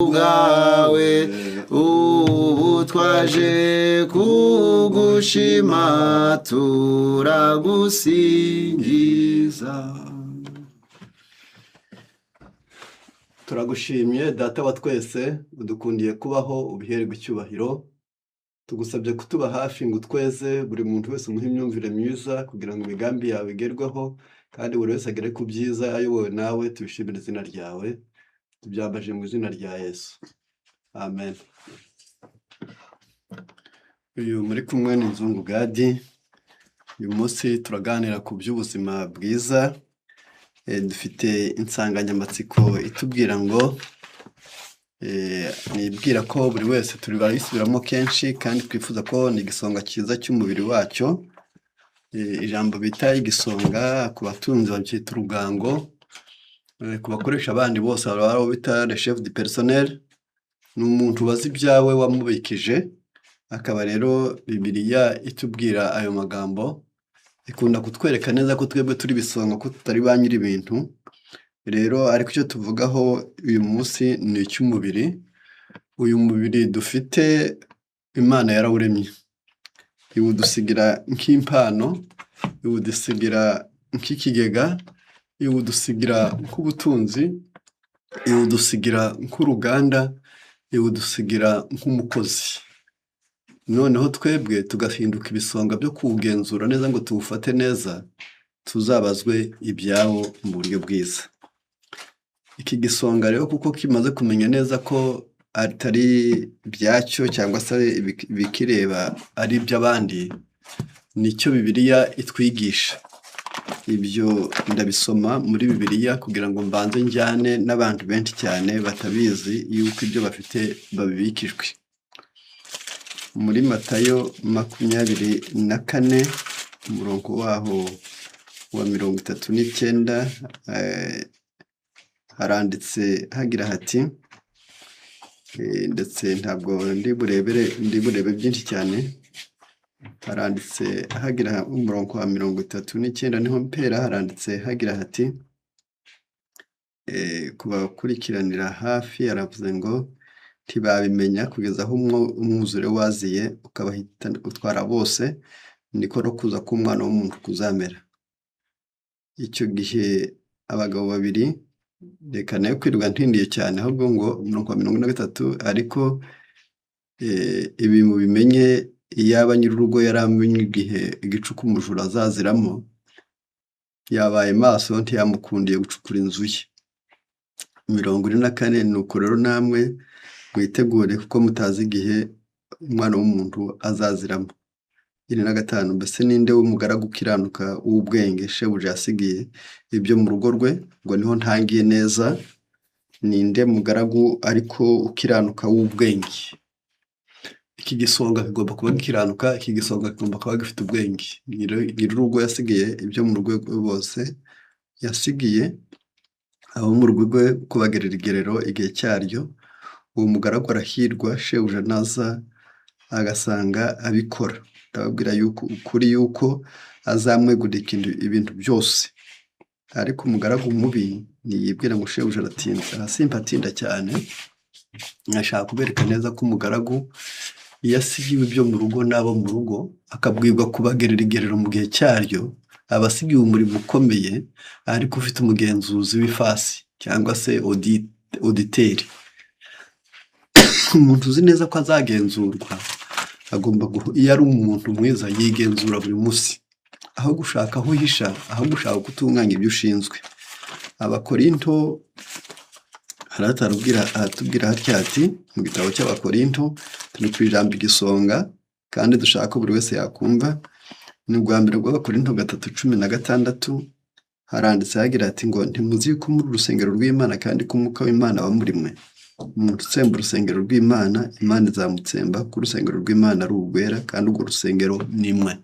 bwawe ubu twaje kugushima turagusingiza. Turagushimye data wa twese udukundiye kubaho ubihererwe icyubahiro, tugusabye kutuba hafi ngo tweze buri muntu wese umuhe imyumvire myiza kugira ngo imigambi yawe igerweho kandi buri wese agere ku byiza ayobowe nawe. Tubishimire izina ryawe, tubyambaje mu izina rya Yesu, amen. Uyu muri kumwe ni Nzungu Gadi. Uyu munsi turaganira ku by'ubuzima bwiza. Dufite insanganyamatsiko itubwira ngo nibwira ko buri wese turi barayisubiramo kenshi kandi twifuza ko ni igisonga cyiza cy'umubiri wacyo. Ijambo bita igisonga ku batunzi babyita urugango, ku bakoresha abandi bose baba bita le chef du personnel. Ni umuntu ubaza ibyawe wamubikije. Akaba rero Bibiliya itubwira ayo magambo, ikunda kutwereka neza ko twebwe turi bisonga, ko tutari ba nyiri ibintu. Rero ariko icyo tuvugaho uyu munsi ni icy'umubiri. Uyu mubiri dufite Imana yarawuremye, iwudusigira nk'impano, iwudusigira nk'ikigega, iwudusigira nk'ubutunzi, iwudusigira nk'uruganda, iwudusigira nk'umukozi. Noneho twebwe tugahinduka ibisonga byo kuwugenzura neza ngo tuwufate neza, tuzabazwe ibyawo mu buryo bwiza. Iki gisonga rero kuko kimaze kumenya neza ko atari ibyacyo cyangwa se bikireba ari iby'abandi, nicyo Bibiliya itwigisha. Ibyo ndabisoma muri Bibiliya kugira ngo mbanze njyane n'abantu benshi cyane batabizi yuko ibyo bafite babibikijwe. Muri Matayo 24 umurongo waho wa 39 haranditse hagira hati, ndetse ntabwo ndi burebe byinshi cyane. Haranditse hagira umurongo wa 39 niho mpera. Haranditse hagira hati, kubakurikiranira hafi yaravuze ngo ntibabimenya kugeza aho umwuzure waziye ukabahita utwara bose, niko no kuza k'Umwana w'umuntu kuzamera. Icyo gihe abagabo babiri, reka nayo kwirirwa ntindiye cyane, ahubwo ngo umurongo wa 43, ariko ibi mubimenye iyaba nyir'urugo yaramenye igihe igicuku umujura azaziramo, yabaye maso ntiyamukundiye gucukura inzu ye. 44, nuko rero namwe mwitegure kuko mutazi igihe Umwana w'umuntu azaziramo. 45, mbese ninde w'umugaragu ukiranuka w'ubwenge shebuja yasigiye ibyo mu rugo rwe, ngo niho ntangiye neza. Ninde mugaragu ariko ukiranuka w'ubwenge? Iki gisonga kigomba kuba gikiranuka, iki gisonga kigomba kuba gifite ubwenge. Nyir'urugo yasigiye ibyo mu rugo bose, yasigiye abo mu rugo rwe kubagerera igerero igihe cyaryo. Uwo mugaragu arahirwa shebuja naza agasanga abikora. Ndababwira yuko azamwegurira ibintu byose. Ariko umugaragu mubi niyibwira ngo shebuja aratinda, simpatinda cyane. Nkashaka kubereka neza ko umugaragu iyo asigiwe ibyo mu rugo n'abo mu rugo, akabwirwa kubagerera igerero mu gihe cyaryo, aba asigiwe umurimo ukomeye, ariko ufite umugenzuzi w'ifasi cyangwa se auditeri. Umuntu uzi neza ko azagenzurwa agomba iyo ari umuntu mwiza yigenzura buri munsi, aho gushaka aho uhisha, aho gushaka gutunganya ibyo ushinzwe. Abakorinto aratubwira hatya ati, mu gitabo cy'Abakorinto turi ku ijambo igisonga kandi dushaka ko buri wese yakumva. Ni ubwa mbere rw'Abakorinto 3:16 haranditse hagira ati ngo ntimuzi ko muri urusengero rw'Imana kandi ko umwuka w'Imana aba muri mwe. Umuntu utsemba urusengero rw'Imana, Imana izamutsemba, ko urusengero rw'Imana ari urwera kandi urwo rusengero ni mwe.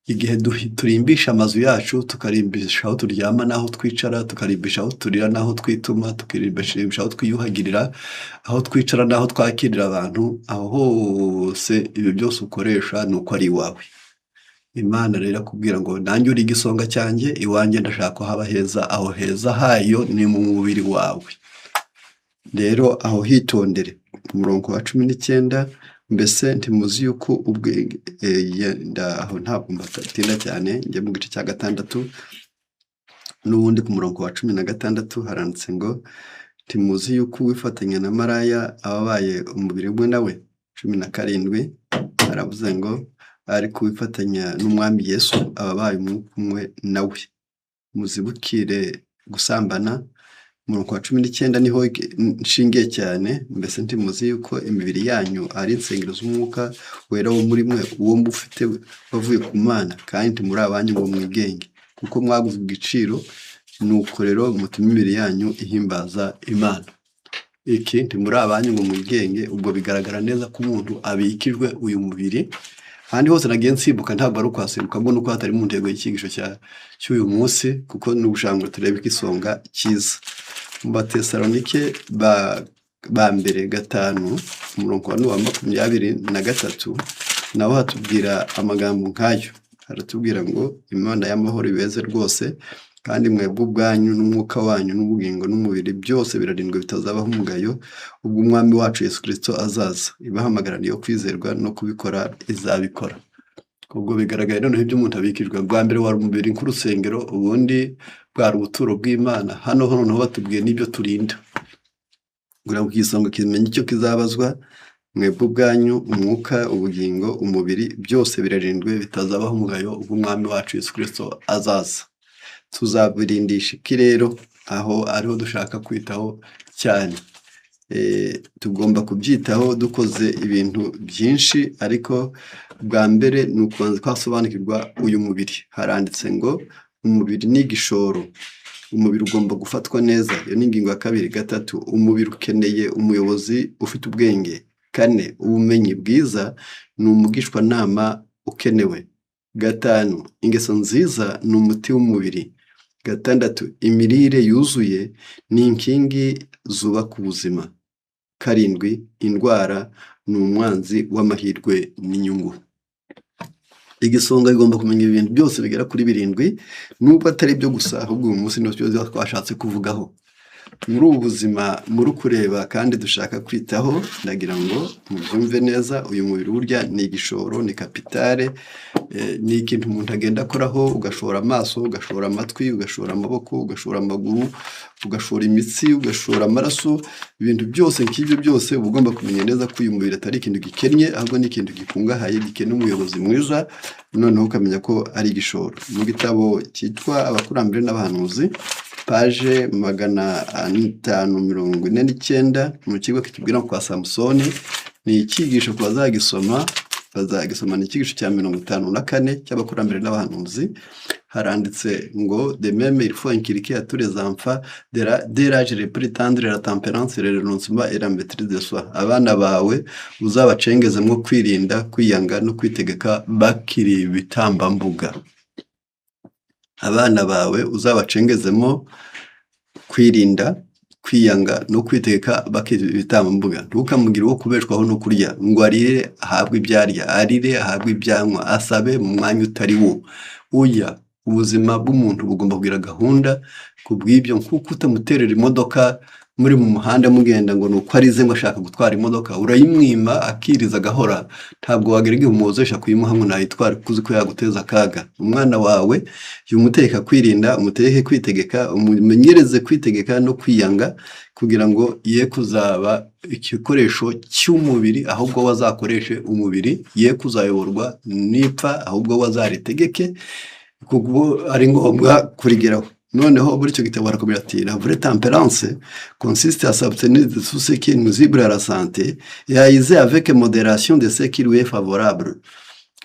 Igihe turimbisha amazu yacu, tukarimbisha aho turyama n'aho twicara, tukarimbisha aho turira n'aho twituma, tukarimbisha aho twiyuhagirira, aho twicara n'aho twakirira abantu, aho hose ibyo byose ukoresha ni uko ari iwawe. Imana rero akubwira ngo nanjye uri igisonga cyanjye, iwanjye ndashaka ko haba heza, aho heza hayo ni mu mubiri wawe. rero aho hitondere ku murongo wa 19 mbese ntimuzi yuko ubwenge aho ntabwo mbatinda cyane njya mu gice cya 6 n'ubundi ku murongo wa 16 haranditse ngo ntimuzi yuko wifatanya na maraya ababaye umubiri umwe nawe. 17 haravuze ngo ariko wifatanya n'umwami Yesu ababaye umwe nawe. Muzibukire gusambana. Umurongo wa 19 niho nshingiye cyane, mbese ntimuzi yuko imibiri yanyu ari insengero z'umwuka wera wo muri mwe, uwo mufite bavuye ku Mana, kandi muri abanyu ngo mwigenge kuko mwaguze igiciro, nuko rero mutume imibiri yanyu ihimbaza Imana. Iki ntimuri abanyu ngo mwigenge, ubwo bigaragara neza ko umuntu abikijwe uyu mubiri. Handi hose nagiye nsimbuka ntabwo ari ukwasimbuka mbona uko hatari mu ntego y'icyigisho cy'uyu munsi, kuko n'ubushangwe turebe ikisonga cyiza. Mu Batesalonike ba mbere 5 umurongo wa 23 naho hatubwira amagambo nk'ayo. Haratubwira ngo Imana y'amahoro ibeze rwose, kandi mwebwe ubwanyu n'umwuka wanyu n'ubugingo n'umubiri byose birarindwe bitazabaho umugayo ubwo umwami wacu Yesu Kristo azaza. Ibahamagarana yo kwizerwa no kubikora izabikora. Ubwo bigaragaye noneho ibyo umuntu abikijwe. Bwa mbere wari umubiri nk'urusengero, ubundi bwari ubuturo bw'Imana. Hano noneho batubwiye n'ibyo turinda kugira ngo ikisonga kimenye icyo kizabazwa. Mwebwe ubwanyu, umwuka, ubugingo, umubiri byose birarindwe bitazabaho umugayo ubwo umwami wacu Yesu Kristo azaza. Tuzabirindisha iki rero? Aho ariho dushaka kwitaho cyane. Tugomba kubyitaho dukoze ibintu byinshi, ariko bwa mbere ni ukubanza twasobanukirwa uyu mubiri. Haranditse ngo umubiri ni igishoro, umubiri ugomba gufatwa neza. Iyo ni ingingo ya 2. 3 umubiri ukeneye umuyobozi ufite ubwenge. 4 ubumenyi bwiza ni umugishwanama ukenewe. 5 ingeso nziza ni umuti w'umubiri. 6 imirire yuzuye ni inkingi zubaka ubuzima. 7 indwara ni umwanzi w'amahirwe n'inyungu. Igisonga igomba kumenya ibintu byose bigera kuri 7, nubwo atari byo gusa, ahubwo uyu munsi nibyo twashatse kuvugaho. Muri ubu buzima muri kureba kandi dushaka kwitaho, ndagira ngo mubyumve neza. Uyu mubiri burya ni igishoro, ni kapitale, ni ikintu umuntu agenda akoraho. Ugashora amaso, ugashora amatwi, ugashora amaboko, ugashora amaguru, ugashora imitsi, ugashora amaraso. Ibintu byose nk'ibyo byose uba ugomba kumenya neza ko uyu mubiri atari ikintu gikennye, ahubwo ni ikintu gikungahaye, gikeneye umuyobozi mwiza. Noneho ukamenya ko ari igishoro. Mu gitabo cyitwa Abakurambere n'Abahanuzi, paje 549 mu kigo kitubwira kwa Samusoni. Ni icyigisho ku bazagisoma, ni icyigisho cya 54 cy'Abakurambere n'Abahanuzi. Haranditse ngo de même il faut inculquer à tous les enfants dès l'âge le plus tendre la tempérance, le renoncement et la maîtrise de soi. Abana bawe uzabacengezemo kwirinda, kwiyanga no kwitegeka bakiri bitambambuga. Abana bawe uzabacengezemo kwirinda, kwiyanga no kwitegeka bakiri bitambambuga. Ntukamugire uwo kubeshwaho no kurya, ngo arire ahabwe ibyarya, arire ahabwe ibyanywa, asabe mu mwanya utari wo. Uya ubuzima bw'umuntu bugomba kugira gahunda. Kubw'ibyo nkuko utamuterera imodoka muri mu muhanda mugenda ngo nuko arize ngo ashaka gutwara imodoka, urayimwima akiriza gahora. Ntabwo wagerege umuzesha kuyimuha ngo nayitware kuzi ko yaguteza akaga. Umwana wawe yumuteka kwirinda, umuteke kwitegeka, umumenyereze kwitegeka no kwiyanga, kugira ngo ye kuzaba igikoresho cy'umubiri, ahubwo wazakoreshe umubiri. Ye kuzayoborwa n'ipfa, ahubwo wazaritegeke, kuko ari ngombwa kurigeraho. Noneho muri icyo gitabo barakomeza ati la vraie tempérance consiste à s'abstenir de tout ce qui est nuisible à la santé et à user avec modération de ce qui lui est favorable.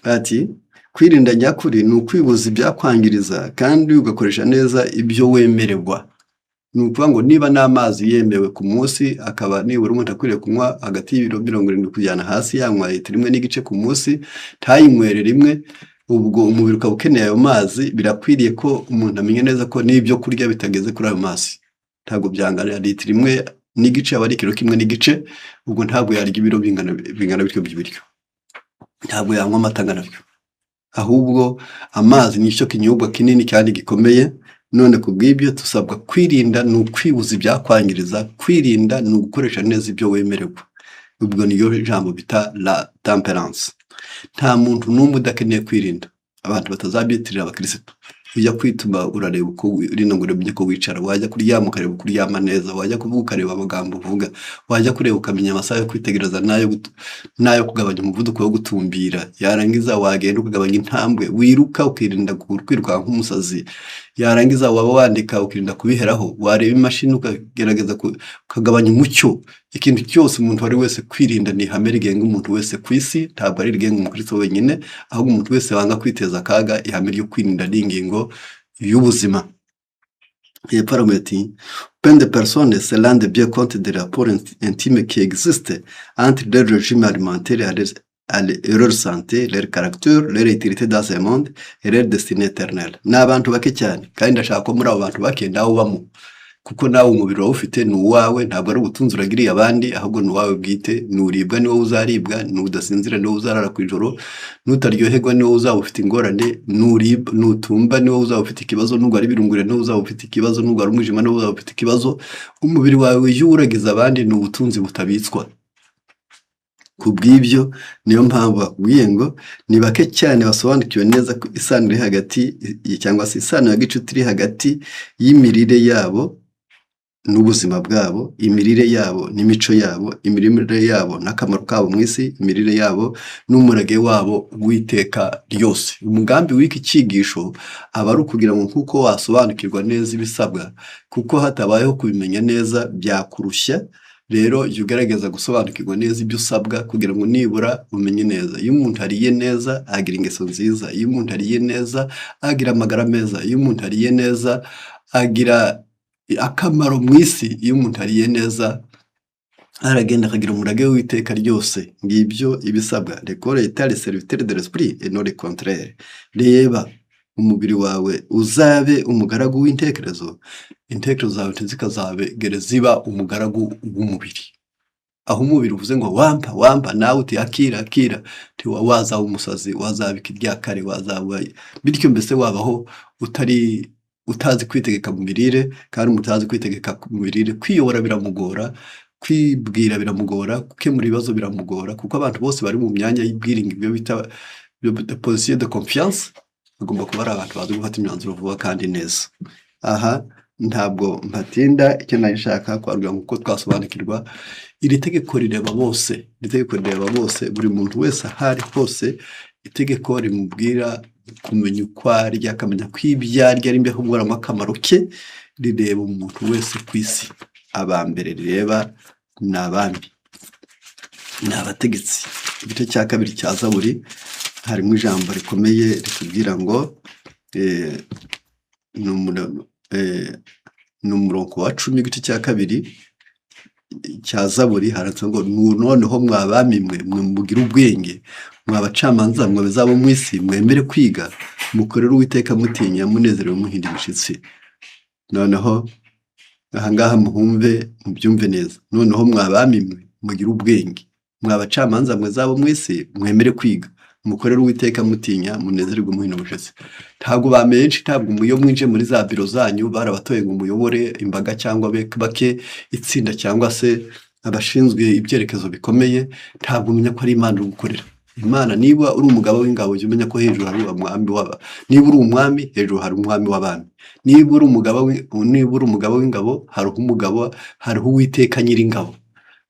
Ati kwirinda nyakuri ni ukwibuza ibyakwangiriza kandi ugakoresha neza ibyo wemererwa. Ni ukuvuga ngo niba n'amazi yemewe ku munsi, akaba nibura umuntu akwiriye kunywa hagati y'ibiro 70 kujyana hasi, yanywa litiro 1 ku munsi, ntayinywere rimwe, ubwo umubiri ukaba ukeneye ayo mazi. Birakwiriye ko umuntu amenya neza ko n'ibyo kurya bitageze kuri ayo mazi. Ntabwo byangana litiro 1 aba ari kilo 1 ubwo ntabwo yarya ibiro bingana bityo by'ibiryo, ntabwo yanywa amata angana bityo. Ahubwo amazi ni cyo kinyobwa kinini kandi gikomeye, none kubw'ibyo tusabwa kwirinda ni ukwibuza ibyakwangiriza, kwirinda ni ugukoresha neza ibyo wemererwa. Ubwo niyo jambo bita la temperance. Nta muntu n'umwe udakeneye kwirinda, abantu batazabyitirira abakristo. Ujya kwituma urareba uko urina ngo urebe ko wicara, wajya kuryama ukareba uko uryama neza, wajya kuvuga ukareba amagambo uvuga, wajya kureba ukamenya amasaha yo kwitegereza nayo kugabanya umuvuduko wo gutumbira, yarangiza wagenda ukagabanya intambwe, wiruka ukirinda kwiruka nk'umusazi, yarangiza waba wandika ukirinda kubiheraho, wareba imashini ukagerageza ukagabanya umucyo. Ikintu cyose umuntu wari wese kwirinda ni ihame rigenga umuntu wese ku isi, ntabwo ari rigenga umukristo wenyine, ahubwo umuntu wese wanga kwiteza akaga. Ihame ryo kwirinda ni ingingo y'ubuzima. Plein de personnes se rendent bien compte des rapports intimes qui existent entre leur régime alimentaire et leur santé, leur caractère, leur utilité dans ce monde et leur destinée éternelle. Ni abantu bake cyane, kandi ndashaka ko muri abo bantu bake nawe ubamo, kuko nawe umubiri wawe ufite ni uwawe, ntabwo ari ubutunzi uragiriye abandi, ahubwo ni uwawe bwite. Nuribwa ni wowe uzaribwa, nudasinzira ni wowe uzarara ku ijoro, nutaryoherwa ni wowe uzaba ufite ingorane, nutumba ni wowe uzaba ufite ikibazo, nurwara ibirungure ni wowe uzaba ufite ikibazo, nurwara umwijima ni wowe uzaba ufite ikibazo. Umubiri wawe iyo uragiza abandi ni ubutunzi butabitswa. Kubw'ibyo niyo mpamvu bakubwiye ngo ni bake cyane basobanukiwe neza ko isano iri hagati, cyangwa se isano ya gicuti iri hagati y'imirire yabo n'ubuzima bwabo, imirire yabo n'imico yabo, imirire yabo n'akamaro kabo mu isi, imirire yabo n'umurage wabo w'iteka ryose. Umugambi w'iki cyigisho aba ari ukugira ngo kuko wasobanukirwa neza ibisabwa, kuko hatabayeho kubimenya neza byakurushya. Rero jya ugerageza gusobanukirwa neza ibyo usabwa kugira ngo nibura umenye neza. Iyo umuntu ariye neza agira ingeso nziza, iyo umuntu ariye neza agira amagara meza, iyo umuntu ariye neza agira akamaro mu isi, iyo umuntu ariye neza aragenda akagira umurage w'iteka ryose. Ngibyo ibisabwa. L'école est le serviteur de l'esprit et non le contraire. Reba umubiri wawe uzabe umugaragu w'intekerezo, intekerezo zawe ntizikazabe ziba umugaragu w'umubiri. Aho umubiri uvuze ngo wampa nawe uti akira, wazaba umusazi, wazaba ikiryakare, wazaba bityo mbese wabaho utazi kwitegeka mu mirire. kandi mutazi kwitegeka mu mirire, kwiyobora biramugora, kwibwira biramugora, gukemura ibibazo biramugora, kuko abantu bose bari mu myanya y'ibwiringi, ibyo bita position de confiance, bagomba kuba ari abantu bazi gufata imyanzuro vuba kandi neza. Aha ntabwo mpatinda, icyo nari nshaka kwabwira nk'uko twasobanukirwa iri tegeko rireba bose, buri muntu wese ahari hose. Itegeko rimubwira kumenya uko arya, akamenya ko ibyo arya ari mbere kubwaramo akamaro ke, rireba umuntu wese ku isi. Abambere rireba ni abami, ni abategetsi. Igice cya kabiri cya Zaburi harimo ijambo rikomeye ritubwira ngo ni umurongo wa 10 igice cya kabiri cya Zaburi, haranditse ngo noneho mwabami mwe mugira ubwenge, mwabacamanza mwe bazabo mu isi, mwemere kwiga, mukorere Uwiteka mutinya, munezerewe muhinda imishyitsi. Noneho ahangaha muhumve mubyumve neza. Noneho mwabami mwe mugira ubwenge, mwabacamanza mwe zabo mu isi, mwemere kwiga, mukorere Uwiteka mutinya, munezererwe muhinda imishyitsi. Ntabwo bamenshi, ntabwo iyo mwinje muri za biro zanyu barabatoye ngo muyobore imbaga cyangwa bake itsinda cyangwa se abashinzwe ibyerekezo bikomeye, ntabwo umenya ko ari Imana uri gukorera. Imana niba uri umugabo w'ingabo, jya umenya ko hejuru hari umwami w'aba. Niba uri umwami, hejuru hari umwami w'abami. Niba uri umugabo w'ingabo, hariho Uwiteka nyir'ingabo.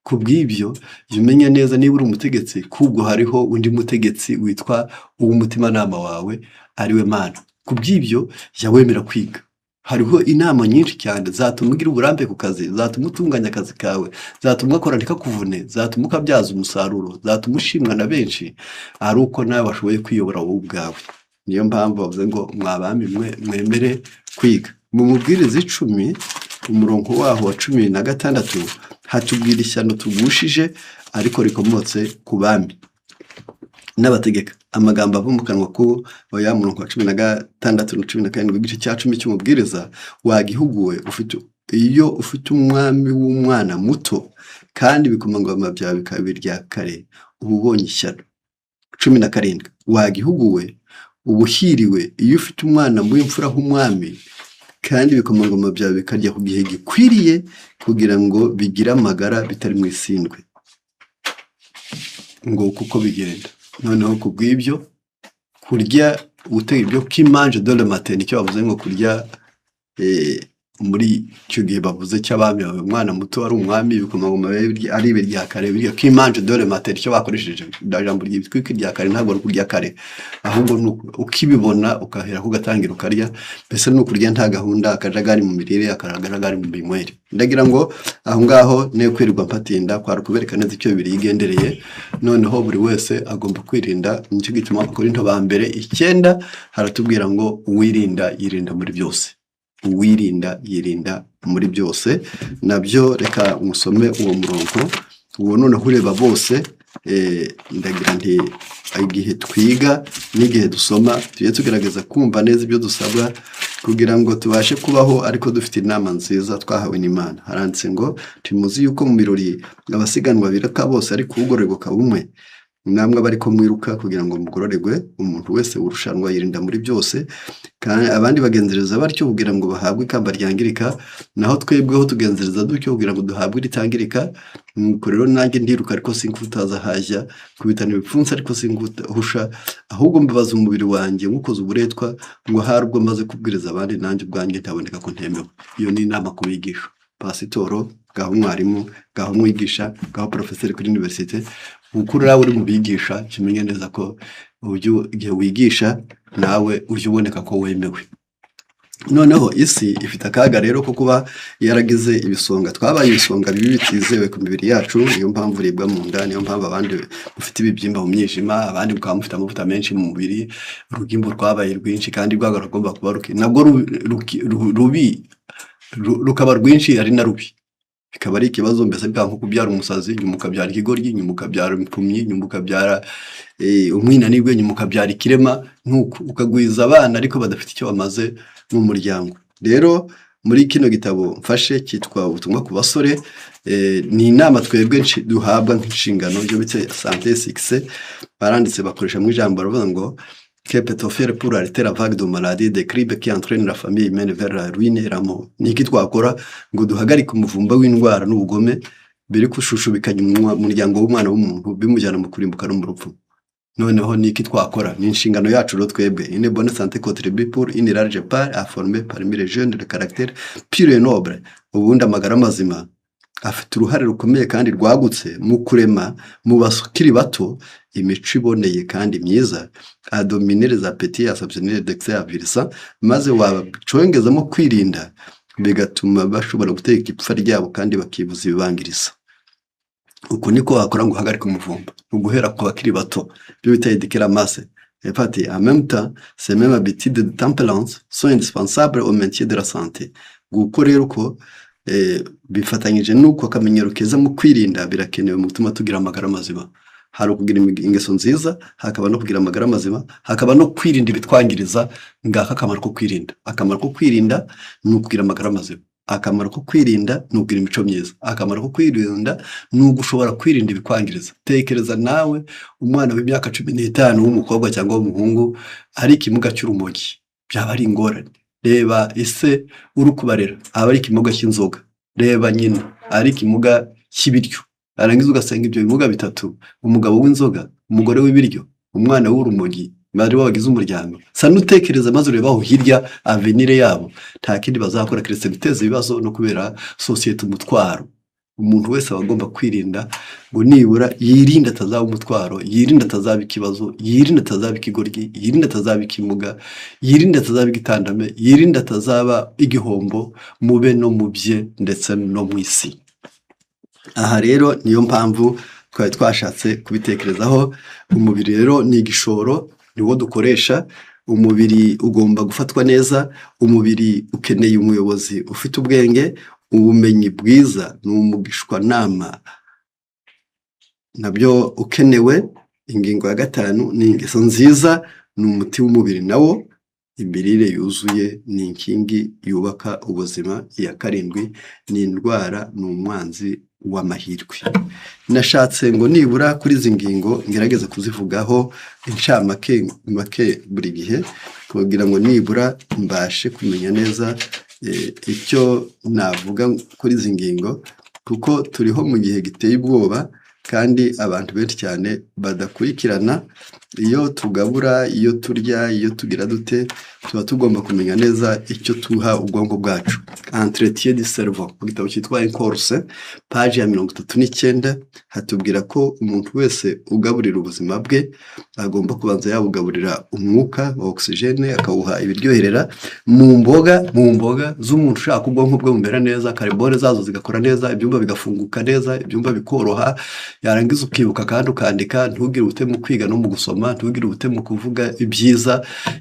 Kubw'ibyo jya umenya neza, niba uri umutegetsi, kubwo hariho undi mutegetsi witwa uw'umutimanama wawe, ariwe Mana. Kubw'ibyo jya wemera kwiga. Hariho inama nyinshi cyane zatuma ugira uburambe ku kazi, zatuma utunganya akazi kawe, zatuma ukora ntikakuvune, zatuma ukabyaza umusaruro, zatuma ushimwa na benshi, ari uko nawe washoboye kwiyobora wowe ubwawe. Niyo mpamvu bavuze ngo mwabami mwe mwemere kwiga. Mu mubwiriza 10 umurongo waho wa 16 hatubwira ishyano tugushije ariko rikomotse ku bami n'abategeka. Amagambo ava mu kanwa ko ya murongo wa 16 na 17 igice cya 10 cy'umubwiriza, wagihuguwe iyo ufite umwami w'umwana muto kandi bikomangoma byawe bikabirya kare, ubonye ishyano. 17 wagihuguwe ubuhiriwe iyo ufite umwana w'imfura h'umwami kandi ibikomangoma byawe bikarya ku gihe gikwiriye kugira ngo bigire amagara bitari mu isindwe. Ngo kuko bigenda noneho ku bw'ibyo kurya utega ibyo kimanje de le matin, icyo bavuze ngo kurya muri icyo gihe bavuze cy'abami bawe, umwana muto ari umwami, ibikomangoma ari ibe rya kare, birya kimanje de le matin, icyo bakoresheje ijambo ryitwa irya kare ntabwo ari kurya kare, ahubwo ukibibona ukahera kugatangira ukarya, mbese ni ukurya nta gahunda, akajagari mu mirire, akajagari mu minywere. Ndagira ngo aho ngaho ne kwirirwa mpatinda kwari kubereka neza icyo bibiri yigendereye, noneho buri wese agomba kwirinda. Nicyo gituma Abakorinto ba mbere 9 haratubwira ngo uwirinda yirinda muri byose, uwirinda yirinda muri byose. Nabyo reka musome uwo murongo uwo noneho ureba bose. Ndagira nti igihe twiga n'igihe dusoma tujye tugerageza kumva neza ibyo dusabwa kugira ngo tubashe kubaho ariko dufite inama nziza twahawe n'Imana. Haranditse ngo tumuzi yuko mu birori abasiganwa biraka bose ariko ugororerwa kabumwe, namwe bariko mwiruka kugira ngo mugororerwe. Umuntu wese urushanwa yirinda muri byose, kandi abandi bagenzereza batyo kugira ngo bahabwe ikamba ryangirika, naho twebweho tugenzereza dutyo kugira ngo duhabwe ritangirika. Nuko rero nanjye ndiruka ariko sinkutaza hajya kubitana ibipfunsi ariko sinkutahusha, ahubwo mbabaza umubiri wanjye nkukoze uburetwa, ngo hari ubwo maze kubwiriza abandi nanjye ubwanjye ntaboneka ko ntemewe. Iyo ni inama ku bigisha, pasitoro, gaho umwarimu, gaho umwigisha, gaho profeseri kuri universite. Ukuri nawe uri mu bigisha kimenye neza ko igihe wigisha nawe ujye uboneka ko wemewe. Noneho isi ifite akaga rero ko kuba yaragize ibisonga. Twabaye ibisonga bibi bitizewe ku mibiri yacu, niyo mpamvu uribwa mu nda, niyo mpamvu abandi mufite ibibyimba mu myijima, abandi mukaba mufite amavuta menshi mu mubiri. Urugimbu rwabaye rwinshi kandi rwagara rugomba kuba nabwo rukaba rwinshi ari na rubi, bikaba ari ikibazo. Mbese bwa nko kubyara umusazi, nyuma ukabyara ikigoryi, nyuma ukabyara impumyi, nyuma ukabyara umwinanirwe, nyuma ukabyara ikirema, nuko ukagwiza abana ariko badafite icyo bamaze mu muryango. Rero muri kino gitabo mfashe cyitwa ubutumwa ku basore, ni inama twebwe duhabwa nk'inshingano byo bite santé succès. Baranditse bakoresha mu ijambo baravuga ngo que peut-on faire pour arrêter la vague de maladies, des crimes qui entraînent la famille humaine vers la ruine et la mort. Niki twakora ngo duhagarike umuvumba w'indwara n'ubugome biri kushushubikanya umuryango w'umwana w'umuntu bimujyana mu kurimbuka no mu rupfu. Noneho niki twakora? Ni inshingano yacu ro twebwe. Une bonne santé contribue pour une large part à former parmi les jeunes le caractère pur et noble. Ubundi amagara mazima afite uruhare rukomeye kandi rwagutse mu kurema mu basukiri bato imico iboneye kandi myiza, a dominer les appétits, à s'abstenir d'excès avirisa, maze wabacongezamo kwirinda bigatuma bashobora guteka ipfa ryabo kandi bakibuza ibibangiriza. Uko niko wakora ngo uhagarike umuvumba, uguhera ku bakiri bato, byo bita éduquer la masse. Et parti en même temps, ces mêmes habitudes de tempérance sont indispensables au maintien de la santé. Guko rero ko bifatanyije nuko akamenyero keza mu kwirinda birakenewe mu gutuma tugira amagara mazima. Hari ukugira ingeso nziza, hakaba no kugira amagara mazima, hakaba no kwirinda ibitwangiriza. Ngaka akamaro ko kwirinda. Akamaro ko kwirinda ni ukugira amagara mazima. Akamaro ko kwirinda ni ukugira imico myiza. Akamaro ko kwirinda ni ugushobora kwirinda ibikwangiriza. Tekereza nawe umwana w'imyaka 15 w'umukobwa cyangwa w'umuhungu ari ikimuga cy'urumogi, byaba ari ingorane. Reba ise urukubarera aba ari ikimuga cy'inzoga, reba nyina ari ikimuga cy'ibiryo, arangiza ugasenga ibyo bimuga bitatu: umugabo w'inzoga, umugore w'ibiryo, umwana w'urumogi, bari bagize umuryango. Sana utekereza maze ureba aho hirya avenire yabo, nta kindi bazakora keretse guteza ibibazo no kubera societe umutwaro. Umuntu wese agomba kwirinda ngo nibura yirinda atazaba umutwaro, yirinda atazaba ikibazo, yirinda atazaba ikigoryi, yirinda atazaba ikimuga, yirinda atazaba igitandame, yirinda atazaba igihombo mube no mubye ndetse no mu isi. Aha rero niyo mpamvu twari twashatse kubitekerezaho. Umubiri rero ni igishoro niwo dukoresha. Umubiri ugomba gufatwa neza, umubiri ukeneye umuyobozi ufite ubwenge, ubumenyi bwiza n'umugishwa nama nabyo ukenewe. Ingingo ya 5 ni ingeso nziza, ni umuti w'umubiri nawo. Imirire yuzuye ni inkingi yubaka ubuzima. Iya 7 ni indwara n'umwanzi w'amahirwe. Nashatse ngo nibura kuri izi ngingo ngerageze kuzivugaho incamake buri gihe kugira ngo nibura mbashe kumenya neza icyo navuga kuri izi ngingo kuko turiho mu gihe giteye ubwoba kandi abantu benshi cyane badakurikirana iyo tugabura, iyo turya, iyo tugira dute tuba tugomba kumenya neza icyo tuha ubwonko bwacu. Entretien du cerveau mu gitabo cyitwa Incourse page ya 39 hatubwira ko umuntu wese ugaburira ubuzima bwe agomba kubanza yabugaburira umwuka wa oxygene, akawuha ibiryoherera mu mboga z'umuntu ushaka ubwonko bwe bumera neza, carbone zazo zigakora neza, ibyumba bigafunguka neza, ibyumba bikoroha, yarangiza ukibuka kandi ukandika, ntugire ubute mu kwiga no mu gusoma, ntugire ubute mu kuvuga ibyiza,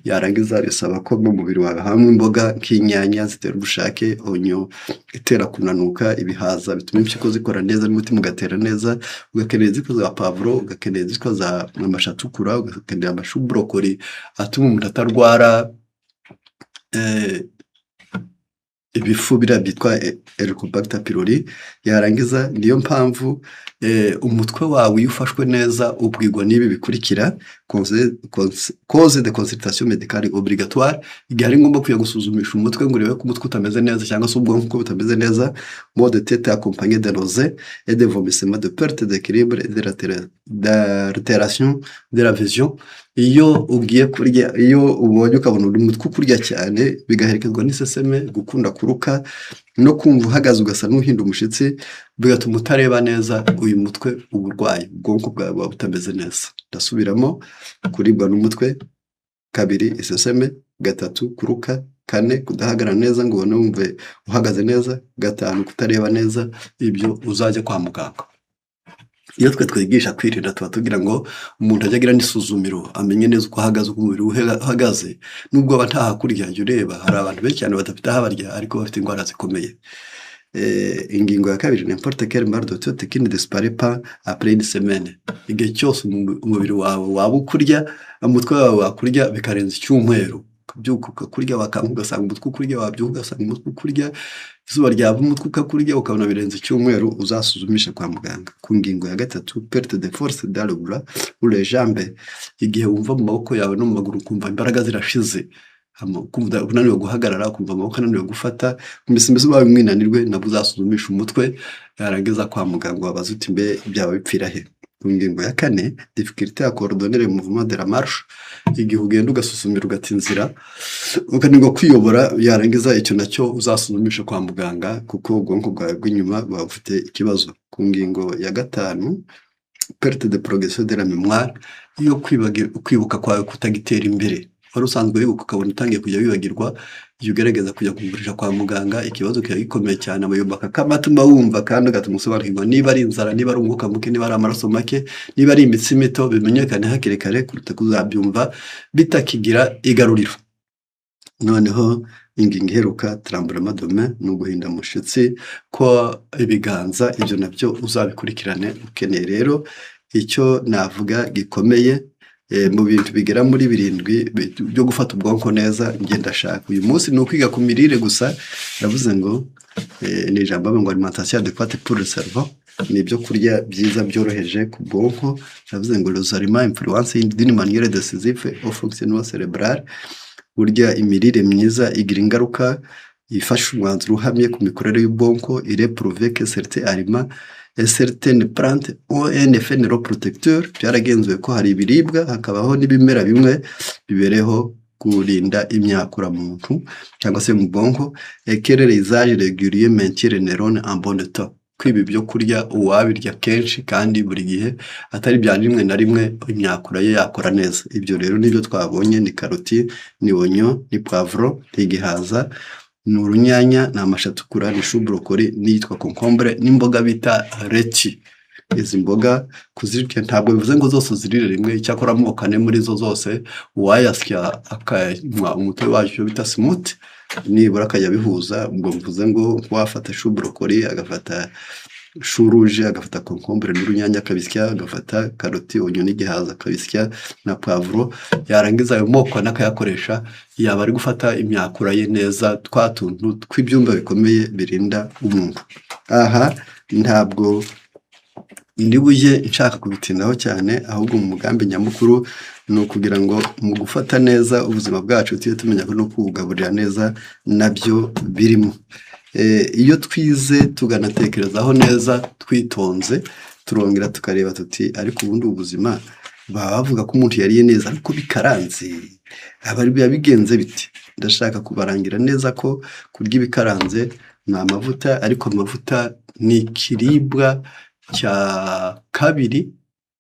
yarangiza bisaba ko mu mubiri wawe hamwe imboga nk'inyanya zitera ubushake, onyo itera kunanuka, ibihaza bituma impyiko zikora neza n'umutima ugatera neza, ugakenera iziko za pavuro, ugakenera iziko za amashu atukura, ugakenera amashu brokoli atuma umuntu atarwara ibifu biriya byitwa Helicobacter pylori. Yarangiza niyo mpamvu umutwe wawe iyo ufashwe neza ubwirwa n'ibi bikurikira: cause de consultation médicale obligatoire, igihe ari ngombwa kujya gusuzumisha umutwe ngo urebe ko umutwe utameze neza cyangwa se ubwonko ko butameze neza. Maux de tête accompagné de nausées et de vomissements, de perte d'équilibre et d'altération de la vision. Iyo ugiye kurya, iyo ubonye ukabona umutwe ukurya cyane, bigaherekezwa n'iseseme, gukunda kuruka no kumva uhagaze ugasa n'uhinda umushyitsi, bigatuma utareba neza. Uyu mutwe uburwayi, ubwonko bwawe buba butameze neza. Ndasubiramo: kuribwa n'umutwe, 2 iseseme, 3 kuruka, 4 kudahagarara neza ngo ubone wumve uhagaze neza, 5 kutareba neza. Ibyo uzajya kwa muganga. Iyo twe twigisha kwirinda tuba tugira ngo umuntu ajya agira n'isuzumiro amenye neza uko ahagaze, uko umubiri uhagaze, nubwo aba ntahakurya. Jya ureba, hari abantu benshi cyane badafite aho barya ariko bafite indwara zikomeye. Ingingo ya 2: n'importe quel mal de tête qui ne disparaît pas après une semaine. Igihe cyose umubiri wawe waba ukurya, umutwe wawe wakurya bikarenza icyumweru, ukabyuka ukakurya, wakanguka ugasanga umutwe ukurya, wabyuka ugasanga umutwe ukurya, izuba ryava umutwe ukakurya, ukabona birenze icyumweru, uzasuzumisha kwa muganga. Ku ngingo ya 3: perte de force dans le bras ou les jambes. Igihe wumva mu maboko yawe no mu maguru ukumva imbaraga zirashize, ukumva unaniwe guhagarara, ukumva amaboko ananiwe gufata, mbese ubaye umwinanirwe, nabwo uzasuzumisha umutwe. Yarangiza kwa muganga wabaza uti mbe byaba bipfira he? Ku ngingo ya 4: difficulté à coordonner le mouvement de la marche. Igihe ugenda ugasusumira ugatinzira, ukananirwa kwiyobora, yarangiza icyo nacyo uzasuzumisha kwa muganga kuko ubwonko bwawe bw'inyuma buba bufite ikibazo. Ku ngingo ya 5: perte de progression de la mémoire. Iyo kwibuka kwawe kutagitera imbere, wari usanzwe wibuka ukabona utangiye kujya wibagirwa, iyo ugerageza kujya kugurisha kwa muganga, ikibazo kiba gikomeye cyane. Amayobora akamatuma wumva kandi agatuma usobanukirwa niba ari inzara, niba ari umwuka muke, niba ari amaraso make, niba ari imitsi mito, bimenyekane hakiri kare kuruta kuzabyumva bitakigira igaruriro. Noneho ingingo iheruka: tremblement de main, ni uguhinda umushyitsi ko ibiganza. Ibyo nabyo uzabikurikirane. Ukeneye rero icyo navuga gikomeye mu bintu bigera muri 7 byo gufata ubwonko neza. Ngenda shaka uyu munsi ni ukwiga ku mirire gusa. Ndavuze ngo ni ijambo ngo alimentation adéquate pour le cerveau, ni ibyo kurya byiza byoroheje ku bwonko. Ndavuze ngo les aliments influencent d'une manière décisive au fonctionnement cérébral. Burya imirire myiza igira ingaruka ifasha umwanzuro uhamye ku mikorere y'ubwonko. Il est prouvé que certains aliments et certaines plantes ont un effet neuroprotecteur. Byaragenzuwe ko hari ibiribwa hakabaho n'ibimera bimwe bibereho kurinda imyakura mu muntu cyangwa se mu bwonko. Et que les usages réguliers maintiennent les neurones en bon état. Kwibi byo kurya uwabirya kenshi kandi buri gihe, atari bya rimwe na rimwe, imyakura ye yakora neza. Ibyo rero nibyo twabonye: ni karoti, ni onyo, ni poivro, ni gihaza, ni urunyanya, ni amashu atukura, ni chou brocoli, n'iyitwa concombre, n'imboga bita leti. Izi mboga kuzirya ntabwo bivuze ngo zose uzirire rimwe, icyakora amoko 4 muri zo zose uwayasya akanywa umutwe wacyo bita smoothie, nibura akajya bihuza. Ubwo mvuze ngo wafata chou brocoli, agafata chou rouge, agafata concombre n'urunyanya akabisya, agafata karoti, onyo n'igihaza akabisya na poivro, yarangiza ayo moko n'akayakoresha, yaba ari gufata imyakura ye neza, twa tuntu tw'ibyumba bikomeye birinda umuntu. Aha ntabwo ndibuye nshaka kubitindaho cyane, ahubwo mu mugambi nyamukuru ni ukugira ngo mu gufata neza ubuzima bwacu tujye tumenya ko no kubugaburira neza nabyo birimo. Iyo twize tuganatekerezaho neza twitonze, turongera tukareba tuti ariko ubundi ubuzima baba bavuga ko umuntu yariye neza ariko bikaranze, biba bigenze biti? Ndashaka kubarangira neza ko kurya ibikaranze ni amavuta, ariko amavuta ni ikiribwa cya kabiri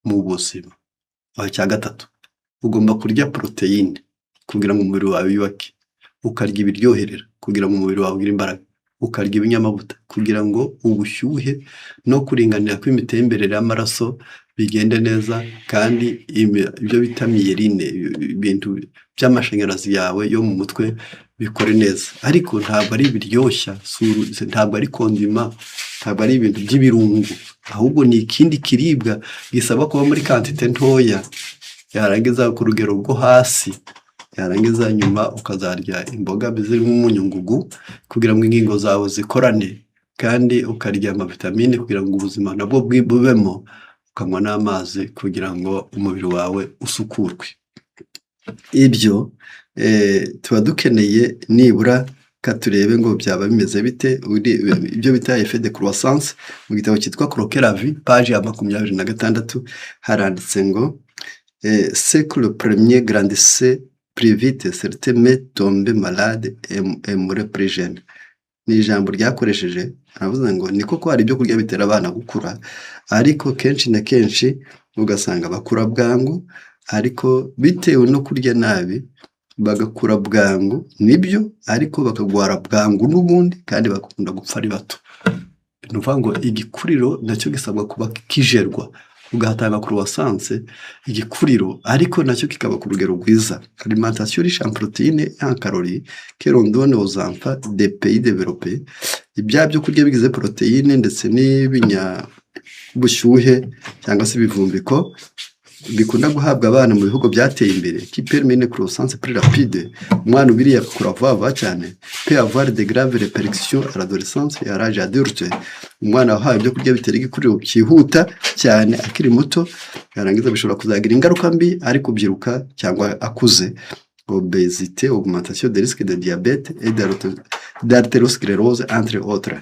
mu buzima, cya gatatu. Ugomba kurya poroteyine kugira ngo umubiri wawe wiyubake, ukarya ibiryoherera kugira ngo umubiri wawe ugire imbaraga, ukarya ibinyamavuta kugira ngo ubushyuhe no kuringanira kw'imitemberere y'amaraso bigende neza, kandi ibyo bita miyerine, ibintu by'amashanyarazi yawe yo mu mutwe bikore neza. Ariko ntabwo ari biryoshya, ntabwo ari kondima, ntabwo ari ibintu by'ibirungo, ahubwo ni ikindi kiribwa gisaba kuba muri kantite ntoya, yarangiza ku rugero rwo hasi, yarangiza nyuma ukazarya imboga zirimo umunyungugu kugira ngo ingingo zawe zikorane, kandi ukarya amavitamine kugira ngo ubuzima nabwo bubemo, ukanywa n'amazi kugira ngo umubiri wawe usukurwe. Ibyo tuba dukeneye nibura katurebe ngo byaba bimeze bite. Ibyo bita effet de croissance mu gitabo cyitwa Croquer la vie page ya 26 haranditse ngo c'est que le premier grandissait plus vite, certains mais tomber malade et mourir plus jeune. Ni ijambo ryakoresheje, aravuze ngo niko ko hari ibyo kurya bitera abana gukura, ariko kenshi na kenshi ugasanga bakura bwangu, ariko bitewe no kurya nabi bagakura bwangu, nibyo, ariko bakagwara bwangu n'ubundi, kandi bakunda gupfa ari bato. Ni ukuvuga ngo igikuriro nacyo gisabwa kuba kijerwa, ugahatanga croissance igikuriro, ariko nacyo kikaba ku rugero rwiza. Alimentation riche en protéines et en calories que l'on donne aux enfants des pays développés. Ibya byo kurya bigize protéines ndetse n'ibinyabushyuhe cyangwa se ibivumbiko bikunda guhabwa abana mu bihugu byateye imbere, qui permet une croissance plus rapide. Umwana ubiriye akura vuba cyane, peut avoir de graves répercussions à l'adolescence et à l'âge adulte. Umwana wahawe ibyo kurya bitera igikuriro cyihuta cyane akiri muto, yarangiza bishobora kuzagira ingaruka mbi ari kubyiruka cyangwa akuze. Obésité, augmentation des risques de diabète et d'artérosclérose entre autres.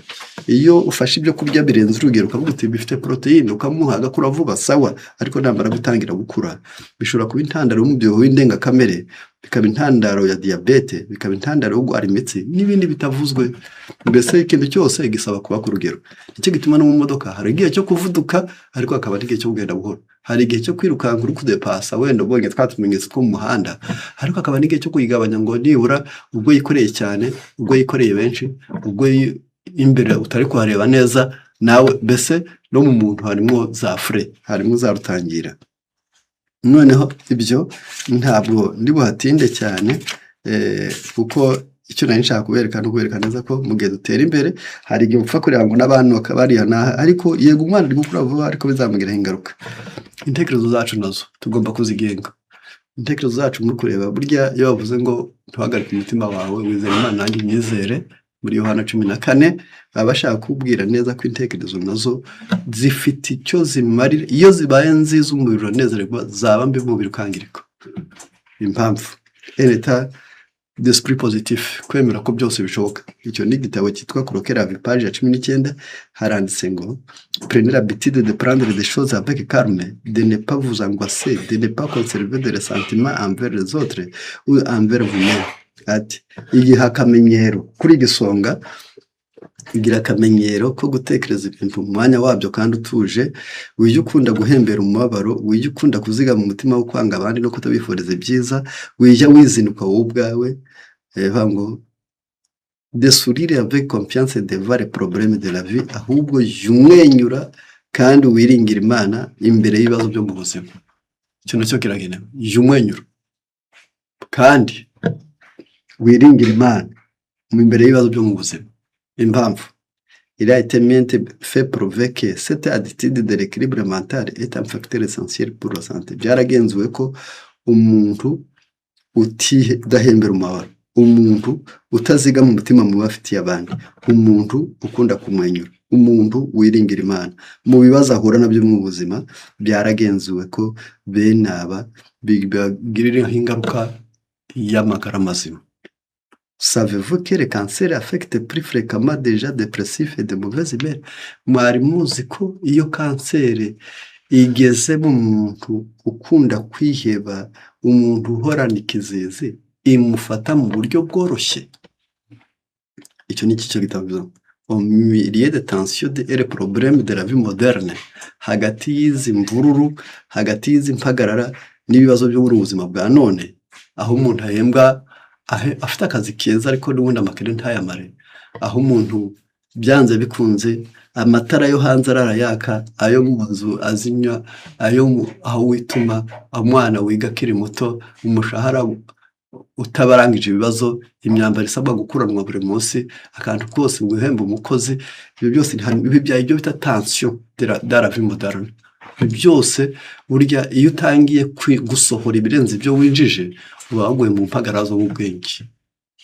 Iyo ufashe ibyo kurya birenze urugero ukavuga uti bifite proteine, ukamuha agakura vuba, sawa, ariko namara gutangira gukura bishobora kuba intandaro y'umubyibuho w'indengakamere, bikaba intandaro ya diabete, bikaba intandaro yo guhara imitsi n'ibindi bitavuzwe. Mbese ikintu cyose gisaba kuba ku rugero. Icyo gituma no mu modoka hari igihe cyo kuvuduka, ariko hakaba n'igihe cyo kugenda buhoro. Hari igihe cyo kwirukanka uri kudepasa wenda ubonye twatumenyetso two mu muhanda, ariko hakaba n'igihe cyo kuyigabanya ngo nibura ubwo yikoreye cyane, ubwo yikoreye benshi, ubwo imbere utari kuhareba neza nawe. Mbese no mu muntu harimo za fure, harimo za rutangira. Noneho ibyo ntabwo ndi buhatinde cyane, kuko icyo nari nshaka kubereka neza ko mu gihe dutera imbere hari igihe upfa kureba ngo n'abantu bakabariya, ariko yego umwana ari gukura vuba, ariko bizamugiraho ingaruka. Intekerezo zacu nazo tugomba kuzigenga. Intekerezo zacu muri kureba, burya iyo bavuze ngo ntuhagarike umutima wawe, wizere Imana nanjye nyizere, muri Yohana 14, baba bashaka kubwira neza ko intekerezo nazo zifite icyo zimarira. Iyo zibaye nziza umubiri uranezerwa, zaba mbi umubiri ukangirika. Impamvu l'état d'esprit positif, kwemera ko byose bishoboka. Icyo ni igitabo cyitwa Croquer la vie page ya 19 haranditse ngo prenez l'habitude de prendre des choses avec calme, de ne pas vous angoisser, de ne pas conserver des ressentiments envers les autres ou envers vous-même. Ati igihe akamenyero kuri Gisonga, igira akamenyero ko gutekereza ibintu mu mwanya wabyo kandi utuje, wijye ukunda guhembera umubabaro, wijye ukunda kuziga mu mutima wo kwanga abandi no kutabifuriza ibyiza, wijya wizinuka wowe ubwawe, ngo de sourire avec confiance devant les problèmes de la vie, ahubwo jumwenyura kandi wiringira Imana imbere y'ibibazo byo mu buzima. Icyo nacyo kiragenewe, jumwenyura kandi wiringira Imana imbere y'ibibazo byo mu buzima. Impamvu il a été fait prouver que cette attitude de l'équilibre mental est un facteur essentiel pour la santé. Byaragenzuwe ko umuntu udahembera umubabaro, umuntu utaziga mu mutima mu bafitiye abandi, umuntu ukunda kumwenyura, umuntu wiringira Imana mu bibazo ahura nabyo mu buzima byaragenzuwe ko bene aba bibagiriraho ingaruka y'amagara mazima. Savez-vous que les cancers affectent plus fréquemment des gens dépressifs et de mauvaise humeur? Mwari muzi ko iyo kanseri igeze mu muntu ukunda kwiheba, umuntu uhorana ikizizi, imufata mu buryo bworoshye? Icyo ni cyo gitavuze. Au milieu de tension et les problèmes de la vie moderne, hagati y'izi mvururu, hagati y'izi mpagarara n'ibibazo byo mu buzima bwa none, aho umuntu ahembwa afite akazi keza ariko n'ubundi amakuru ntayamare, aho umuntu byanze bikunze amatara yo hanze arayaka, ayo mu nzu azimya, aho wituma umwana wiga akiri muto, umushahara utabarangije ibibazo, imyambaro isabwa gukuranwa buri munsi, akantu kose guhemba umukozi, ibyo byose bibyaye ibyo bita tension de la vie moderne. Byose burya iyo utangiye gusohora ibirenze ibyo winjije uba waguye mu mpagara zo mu bwenge.